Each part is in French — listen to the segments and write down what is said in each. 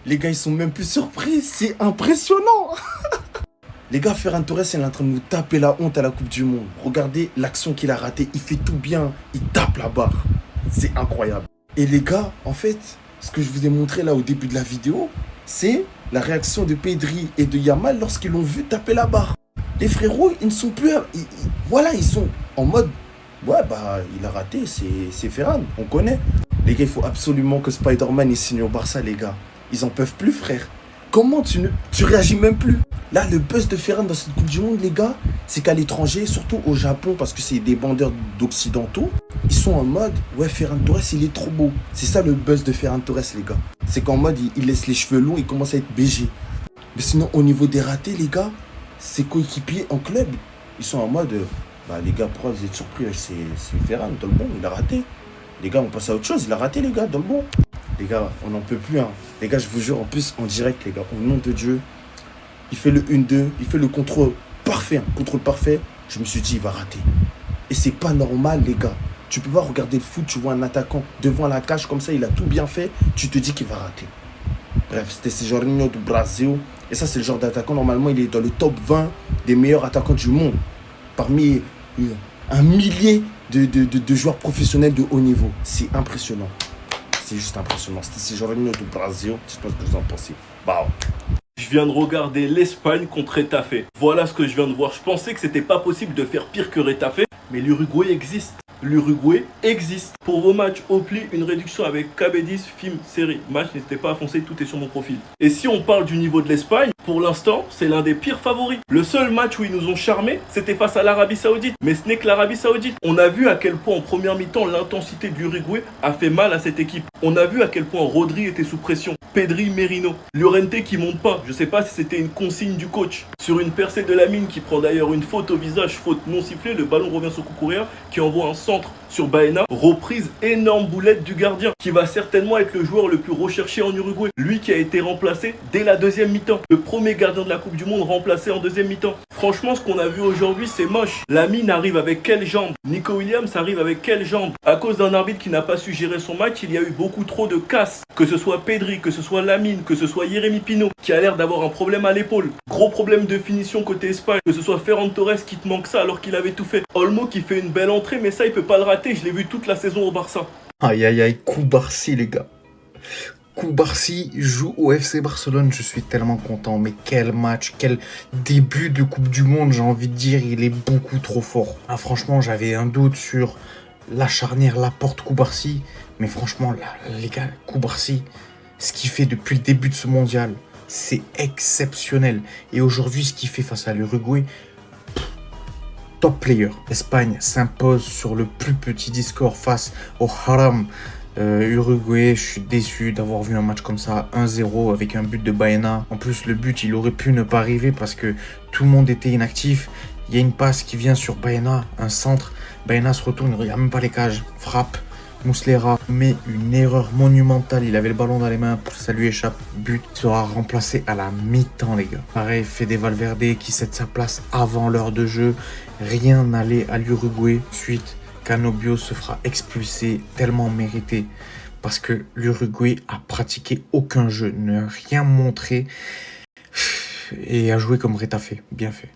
Les gars, ils sont même plus surpris. C'est impressionnant. Les gars, Ferran Torres, il est en train de nous taper la honte à la Coupe du Monde. Regardez l'action qu'il a ratée. Il fait tout bien. Il tape la barre. C'est incroyable. Et les gars, en fait, ce que je vous ai montré là au début de la vidéo, c'est la réaction de Pedri et de Yamal lorsqu'ils l'ont vu taper la barre. Les frérots, ils ne sont plus... voilà, ils sont en mode... Ouais, bah, il a raté, c'est Ferran, on connaît. Les gars, il faut absolument que Spider-Man il signe au Barça, les gars. Ils en peuvent plus, frère. Comment tu réagis même plus? Là, le buzz de Ferran dans cette Coupe du Monde, les gars, c'est qu'à l'étranger, surtout au Japon, parce que c'est des bandeurs d'occidentaux, ils sont en mode, ouais, Ferran Torres, il est trop beau. C'est ça le buzz de Ferran Torres, les gars. C'est qu'en mode, il laisse les cheveux longs, il commence à être BG. Mais sinon, au niveau des ratés, les gars, ses coéquipiers en club, ils sont en mode, bah les gars, pourquoi vous êtes surpris? C'est Ferran, dans le bon, il a raté. Les gars, on passe à autre chose, il a raté, les gars, dans le bon. Les gars, on n'en peut plus, hein. Les gars, je vous jure, en plus, en direct, les gars, au nom de Dieu, il fait le 1-2, il fait le contrôle parfait, hein, contrôle parfait. Je me suis dit, il va rater. Et c'est pas normal, les gars. Tu peux pas regarder le foot, tu vois un attaquant devant la cage, comme ça, il a tout bien fait, tu te dis qu'il va rater. Bref, c'était Jorginho do Brasil. Et ça, c'est le genre d'attaquant, normalement, il est dans le top 20 des meilleurs attaquants du monde. Parmi un millier de joueurs professionnels de haut niveau. C'est impressionnant. C'est juste impressionnant. C'était Jorginho do Brasil. Je sais pas ce que vous en pensez. Bah. Je viens de regarder l'Espagne contre Retafe. Voilà ce que je viens de voir. Je pensais que c'était pas possible de faire pire que Retafe, mais l'Uruguay existe. L'Uruguay existe. Pour vos matchs, Opli, une réduction avec KB10, film, série, match, n'hésitez pas à foncer, tout est sur mon profil. Et si on parle du niveau de l'Espagne, pour l'instant, c'est l'un des pires favoris. Le seul match où ils nous ont charmés, c'était face à l'Arabie Saoudite. Mais ce n'est que l'Arabie Saoudite. On a vu à quel point en première mi-temps, l'intensité de l'Uruguay a fait mal à cette équipe. On a vu à quel point Rodri était sous pression. Pedri, Merino, Llorente qui monte pas. Je sais pas si c'était une consigne du coach. Sur une percée de Lamine qui prend d'ailleurs une faute au visage, faute non sifflée, le ballon revient sur Cucurella qui envoie un centre sur Baena. Reprise énorme boulette du gardien qui va certainement être le joueur le plus recherché en Uruguay. Lui qui a été remplacé dès la deuxième mi-temps. Le premier gardien de la Coupe du Monde remplacé en deuxième mi-temps. Franchement, ce qu'on a vu aujourd'hui, c'est moche. Lamine arrive avec quelle jambe? Nico Williams arrive avec quelle jambe? À cause d'un arbitre qui n'a pas su gérer son match, il y a eu beaucoup trop de casse. Que ce soit Pedri, que ce soit Lamine, que ce soit Jérémy Pino, qui a l'air d'avoir un problème à l'épaule. Gros problème de finition côté Espagne. Que ce soit Ferran Torres qui te manque ça alors qu'il avait tout fait. Olmo qui fait une belle entrée, mais ça, il peut pas le rater. Je l'ai vu toute la saison au Barça. Aïe aïe aïe, Koubarsi les gars. Koubarsi joue au FC Barcelone, je suis tellement content. Mais quel match, quel début de Coupe du Monde, j'ai envie de dire, il est beaucoup trop fort. Ah, franchement, j'avais un doute sur la charnière Laporte-Koubarsi. Mais franchement, là, les gars, Koubarsi, ce qu'il fait depuis le début de ce mondial, c'est exceptionnel. Et aujourd'hui, ce qu'il fait face à l'Uruguay, top player. L'Espagne s'impose sur le plus petit score face au Haram. Uruguay, je suis déçu d'avoir vu un match comme ça, 1-0 avec un but de Baena. En plus, le but, il aurait pu ne pas arriver parce que tout le monde était inactif. Il y a une passe qui vient sur Baena, un centre. Baena se retourne, il ne regarde même pas les cages. Frappe. Muslera met une erreur monumentale. Il avait le ballon dans les mains, ça lui échappe. But sera remplacé à la mi-temps, les gars. Pareil, Fede Valverde qui cède sa place avant l'heure de jeu. Rien n'allait à l'Uruguay. Ensuite, Canobio se fera expulser, tellement mérité. Parce que l'Uruguay a pratiqué aucun jeu, ne rien montré. Et a joué comme Retafe. Bien fait.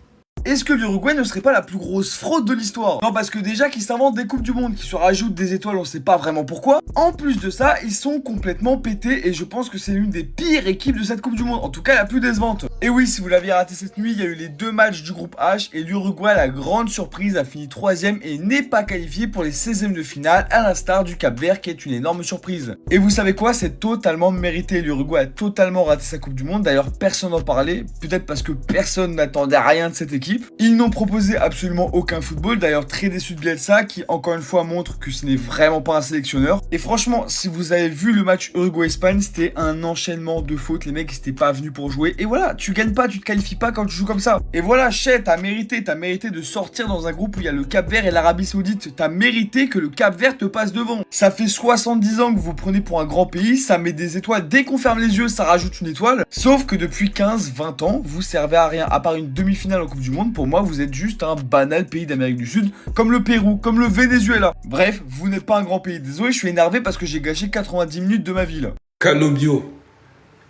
Est-ce que l'Uruguay ne serait pas la plus grosse fraude de l'histoire? Non, parce que déjà qu'ils s'inventent des coupes du monde, qui se rajoutent des étoiles, on sait pas vraiment pourquoi. En plus de ça, ils sont complètement pétés et je pense que c'est l'une des pires équipes de cette coupe du monde, en tout cas la plus décevante. Et oui, si vous l'aviez raté cette nuit, il y a eu les deux matchs du groupe H et l'Uruguay, la grande surprise, a fini 3ème et n'est pas qualifié pour les 16e de finale, à l'instar du Cap-Vert qui est une énorme surprise. Et vous savez quoi? C'est totalement mérité. L'Uruguay a totalement raté sa coupe du monde, d'ailleurs personne n'en parlait, peut-être parce que personne n'attendait rien de cette équipe. Ils n'ont proposé absolument aucun football, d'ailleurs très déçu de Bielsa qui encore une fois montre que ce n'est vraiment pas un sélectionneur. Et franchement, si vous avez vu le match Uruguay-Espagne, c'était un enchaînement de fautes, les mecs ils étaient pas venus pour jouer. Et voilà, tu gagnes pas, tu te qualifies pas quand tu joues comme ça. Et voilà, Chet, t'as mérité de sortir dans un groupe où il y a le Cap-Vert et l'Arabie Saoudite. T'as mérité que le Cap-Vert te passe devant. Ça fait 70 ans que vous vous prenez pour un grand pays, ça met des étoiles, dès qu'on ferme les yeux, ça rajoute une étoile. Sauf que depuis 15-20 ans, vous servez à rien, à part une demi-finale en Coupe du Monde. Pour moi, vous êtes juste un banal pays d'Amérique du Sud, comme le Pérou, comme le Venezuela. Bref, vous n'êtes pas un grand pays. Désolé, je suis énervé parce que j'ai gâché 90 minutes de ma vie là. Canobio,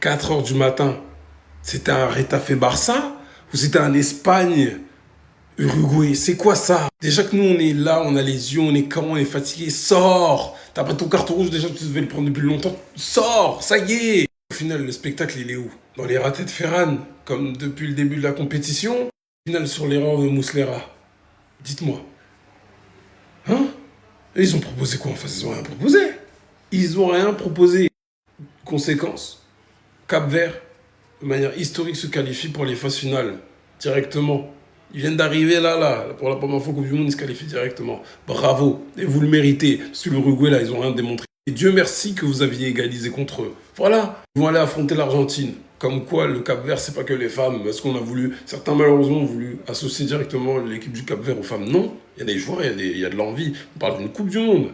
4 h du matin, c'était un Retafe-Barça ou c'était un Espagne-Uruguay? C'est quoi ça? Déjà que nous, on est là, on a les yeux, on est quand on est fatigué. Sors! T'as pas ton carton rouge, déjà, tu devais le prendre depuis longtemps. Sors! Ça y est! Au final, le spectacle, il est où? Dans les ratés de Ferran, comme depuis le début de la compétition? Au final, sur l'erreur de Muslera. Dites-moi. Hein? Et ils ont proposé quoi en face? Ils ont rien proposé. Ils ont rien proposé. Conséquence, Cap-Vert, de manière historique, se qualifie pour les phases finales, directement. Ils viennent d'arriver là, pour la première fois Coupe du Monde, ils se qualifient directement. Bravo, et vous le méritez, parce que l'Uruguay, là, ils ont rien démontré. Et Dieu merci que vous aviez égalisé contre eux. Voilà, ils vont aller affronter l'Argentine. Comme quoi, le Cap-Vert, c'est pas que les femmes, parce qu'on a voulu, certains malheureusement ont voulu associer directement l'équipe du Cap-Vert aux femmes. Non, il y a des joueurs, il y a de l'envie. On parle d'une Coupe du Monde.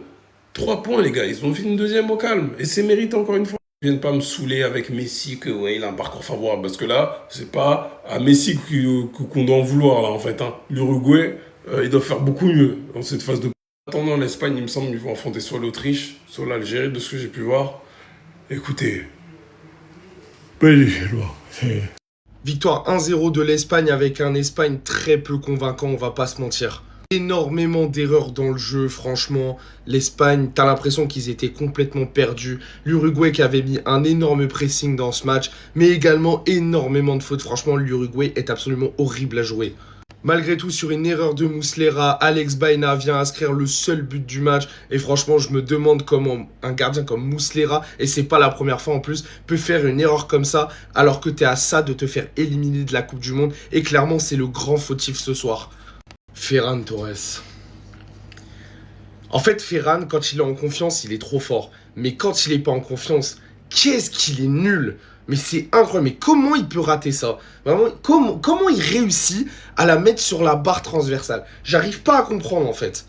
3 points, les gars, ils ont fait une deuxième au calme. Et c'est mérité encore une fois. Ils viennent pas me saouler avec Messi que ouais, il a un parcours favorable, parce que là, c'est pas à Messi qu'on doit en vouloir, là, en fait. Hein. L'Uruguay, ils doivent faire beaucoup mieux dans cette phase de... En attendant, l'Espagne, il me semble qu'ils vont affronter soit l'Autriche, soit l'Algérie, de ce que j'ai pu voir. Écoutez... Victoire 1-0 de l'Espagne avec un Espagne très peu convaincant, on va pas se mentir. Énormément d'erreurs dans le jeu, franchement. L'Espagne, t'as l'impression qu'ils étaient complètement perdus. L'Uruguay qui avait mis un énorme pressing dans ce match, mais également énormément de fautes. Franchement, l'Uruguay est absolument horrible à jouer. Malgré tout, sur une erreur de Muslera, Alex Baena vient inscrire le seul but du match. Et franchement, je me demande comment un gardien comme Muslera, et c'est pas la première fois en plus, peut faire une erreur comme ça alors que t'es à ça de te faire éliminer de la Coupe du Monde. Et clairement, c'est le grand fautif ce soir. Ferran Torres. En fait, Ferran, quand il est en confiance, il est trop fort. Mais quand il est pas en confiance, qu'est-ce qu'il est nul! Mais c'est incroyable. Mais comment il peut rater ça? Vraiment, comment il réussit à la mettre sur la barre transversale? J'arrive pas à comprendre en fait.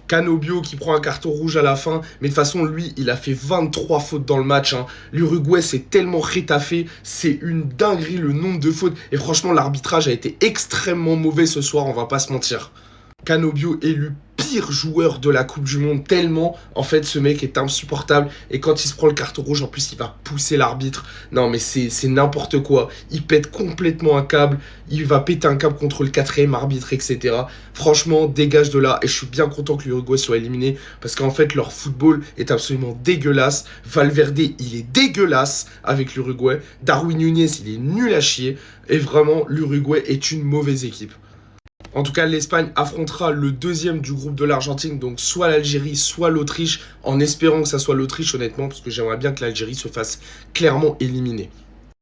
Canobio qui prend un carton rouge à la fin. Mais de toute façon, lui, il a fait 23 fautes dans le match. Hein. L'Uruguay, c'est tellement rétafé. C'est une dinguerie le nombre de fautes. Et franchement, l'arbitrage a été extrêmement mauvais ce soir, on va pas se mentir. Canobio élu pire joueur de la Coupe du Monde, tellement en fait ce mec est insupportable, et quand il se prend le carton rouge en plus il va pousser l'arbitre. Non mais c'est n'importe quoi, il pète complètement un câble, il va péter un câble contre le 4e arbitre, etc. Franchement dégage de là, et je suis bien content que l'Uruguay soit éliminé parce qu'en fait leur football est absolument dégueulasse. Valverde il est dégueulasse avec l'Uruguay, Darwin Núñez il est nul à chier, et vraiment l'Uruguay est une mauvaise équipe. En tout cas, l'Espagne affrontera le deuxième du groupe de l'Argentine, donc soit l'Algérie, soit l'Autriche, en espérant que ça soit l'Autriche, honnêtement, parce que j'aimerais bien que l'Algérie se fasse clairement éliminer.